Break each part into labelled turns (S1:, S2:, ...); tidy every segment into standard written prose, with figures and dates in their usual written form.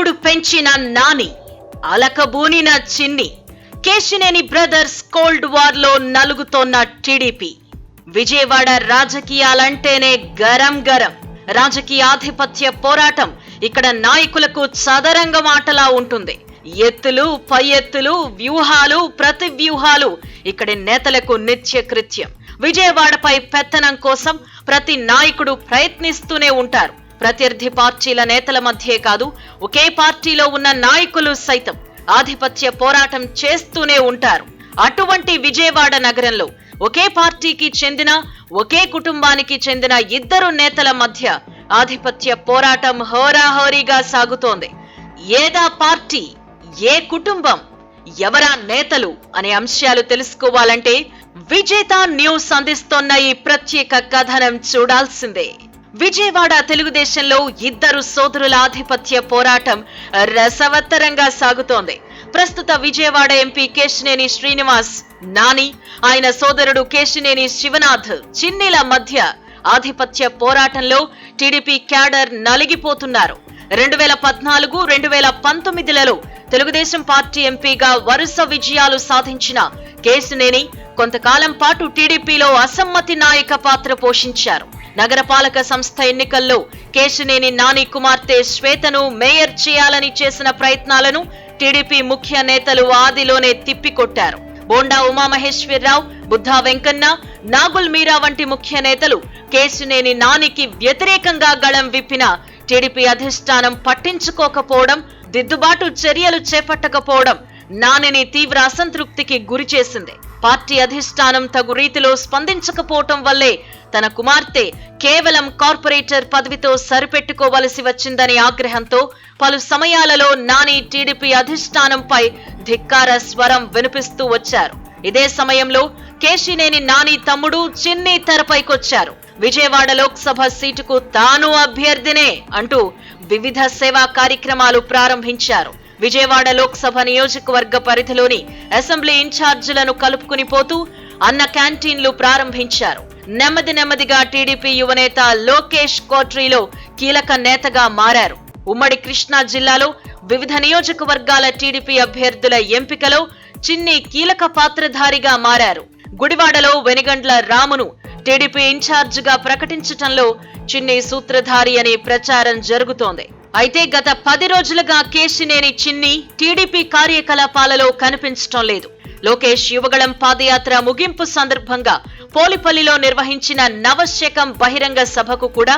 S1: తమ్ముడు పెంచిన నాని, అలకబూనిన చిన్ని, కేశినేని బ్రదర్స్ కోల్డ్ వార్ లో నలుగుతోన్న టీడీపీ. విజయవాడ రాజకీయాలంటేనే గరం గరం. రాజకీయ ఆధిపత్య పోరాటం ఇక్కడ నాయకులకు చదరంగం ఆటలా ఉంటుంది. ఎత్తులు, పై ఎత్తులు, వ్యూహాలు, ప్రతి వ్యూహాలు ఇక్కడి నేతలకు నిత్య కృత్యం. విజయవాడపై పెత్తనం కోసం ప్రతి నాయకుడు ప్రయత్నిస్తూనే ఉంటారు. ప్రత్యర్థి పార్టీల నేతల మధ్యే కాదు, ఒకే పార్టీలో ఉన్న నాయకులు సైతం ఆధిపత్య పోరాటం చేస్తూనే ఉంటారు. అటువంటి విజయవాడ నగరంలో ఒకే పార్టీకి చెందిన, ఒకే కుటుంబానికి చెందిన ఇద్దరు నేతల మధ్య ఆధిపత్య పోరాటం హోరాహోరీగా సాగుతోంది. ఏదా పార్టీ, ఏ కుటుంబం, ఎవరా నేతలు అనే అంశాలు తెలుసుకోవాలంటే విజేత న్యూస్ అందిస్తోన్న ఈ ప్రత్యేక కథనం చూడాల్సిందే. విజయవాడ తెలుగుదేశంలో ఇద్దరు సోదరుల ఆధిపత్య పోరాటం రసవత్తరంగా సాగుతోంది. ప్రస్తుత విజయవాడ ఎంపీ కేశినేని శ్రీనివాస్, నాని, ఆయన సోదరుడు కేశినేని శివనాథ్, చిన్నిల మధ్య ఆధిపత్య పోరాటంలో టీడీపీ క్యాడర్ నలిగిపోతున్నారు. 2014, 2019లలో తెలుగుదేశం పార్టీ ఎంపీగా వరుస విజయాలు సాధించిన కేశినేని కొంతకాలం పాటు టీడీపీలో అసమ్మతి నాయక పాత్ర పోషించారు. నగరపాలక సంస్థ ఎన్నికల్లో కేశినేని నాని కుమార్తె శ్వేతను మేయర్ చేయాలని చేసిన ప్రయత్నాలను టీడీపీ ముఖ్య నేతలు ఆదిలోనే తిప్పికొట్టారు. బోండా ఉమామహేశ్వరరావు, బుద్ధా వెంకన్న, నాగుల్ మీరా వంటి ముఖ్య నేతలు కేశినేని నానికి వ్యతిరేకంగా గళం విప్పిన టీడీపీ అధిష్టానం పట్టించుకోకపోవడం, దిద్దుబాటు చర్యలు చేపట్టకపోవడం నానిని తీవ్ర అసంతృప్తికి గురిచేసింది. పార్టీ అధిష్టానం తగు రీతిలో స్పందించకపోవటం వల్లే తన కుమార్తె కేవలం కార్పొరేటర్ పదవితో సరిపెట్టుకోవలసి వచ్చిందని ఆగ్రహంతో పలు సమయాలలో నాని టీడీపీ అధిష్టానంపై ధిక్కార స్వరం వినిపిస్తూ వచ్చారు. ఇదే సమయంలో కేశినేని నాని తమ్ముడు చిన్ని తెరపైకొచ్చారు. విజయవాడ లోక్సభ సీటుకు తాను అభ్యర్థినే అంటూ వివిధ సేవా కార్యక్రమాలు ప్రారంభించారు. విజయవాడ లోక్సభ నియోజకవర్గ పరిధిలోని అసెంబ్లీ ఇన్ఛార్జీలను కలుపుకుని పోతూ అన్న క్యాంటీన్లు ప్రారంభించారు. నెమ్మదిగా టీడీపీ యువనేత లోకేష్ కోట్రీలో కీలక నేతగా మారారు. ఉమ్మడి కృష్ణా జిల్లాలో వివిధ నియోజకవర్గాల టీడీపీ అభ్యర్థుల ఎంపికలో చిన్ని కీలక పాత్రధారిగా మారారు. గుడివాడలో వెనిగండ్ల రామును టీడీపీ ఇన్ఛార్జిగా ప్రకటించటంలో చిన్ని సూత్రధారి అనే ప్రచారం జరుగుతోంది. అయితే గత 10 రోజులుగా కేశినేని చిన్ని టీడీపీ కార్యకలాపాలలో కనిపించటం లేదు. లోకేష్ యువగళం పాదయాత్ర ముగింపు సందర్భంగా పోలిపల్లిలో నిర్వహించిన నవశకం బహిరంగ సభకు కూడా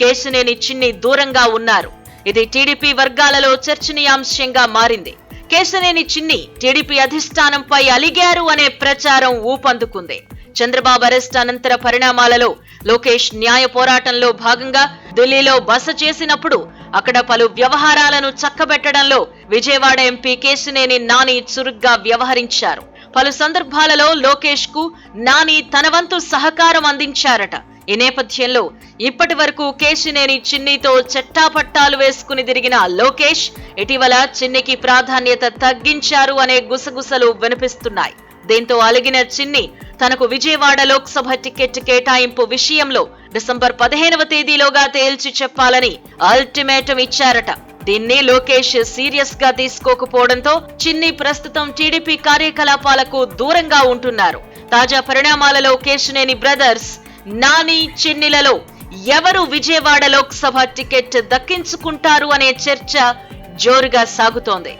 S1: కేశినేని చిన్ని దూరంగా ఉన్నారు. ఇది టీడీపీ వర్గాలలో చర్చనీయాంశంగా మారింది. కేశినేని చిన్ని టీడీపీ అధిష్టానంపై అలిగారు అనే ప్రచారం ఊపందుకుంది. చంద్రబాబు అరెస్ట్ అనంతర పరిణామాలలో లోకేష్ న్యాయ పోరాటంలో భాగంగా ఢిల్లీలో బస చేసినప్పుడు అక్కడ పలు వ్యవహారాలను చక్కబెట్టడంలో విజయవాడ ఎంపీ కేశినేని నాని చురుగ్గా వ్యవహరించారు. పలు సందర్భాలలో లోకేష్ కు నాని తన వంతు సహకారం అందించారట. ఈ నేపథ్యంలో ఇప్పటి వరకు కేశినేని చిన్నితో చెట్టాపట్టాలు వేసుకుని తిరిగిన లోకేష్ ఇటీవల చిన్నికి ప్రాధాన్యత తగ్గించారు అనే గుసగుసలు వినిపిస్తున్నాయి. దీంతో అలిగిన చిన్ని తనకు విజయవాడ లోక్సభ టికెట్ కేటాయింపు విషయంలో డిసెంబర్ 15వ తేదీలోగా తేల్చి చెప్పాలని అల్టిమేటం ఇచ్చారట. దీన్ని లోకేష్ సీరియస్ గా తీసుకోకపోవడంతో చిన్ని ప్రస్తుతం టీడీపీ కార్యకలాపాలకు దూరంగా ఉంటున్నారు. తాజా పరిణామాలలో కేశినేని బ్రదర్స్, నాని, చిన్నిలలో ఎవరు విజయవాడ లోక్సభ టికెట్ దక్కించుకుంటారు అనే చర్చ జోరుగా సాగుతోంది.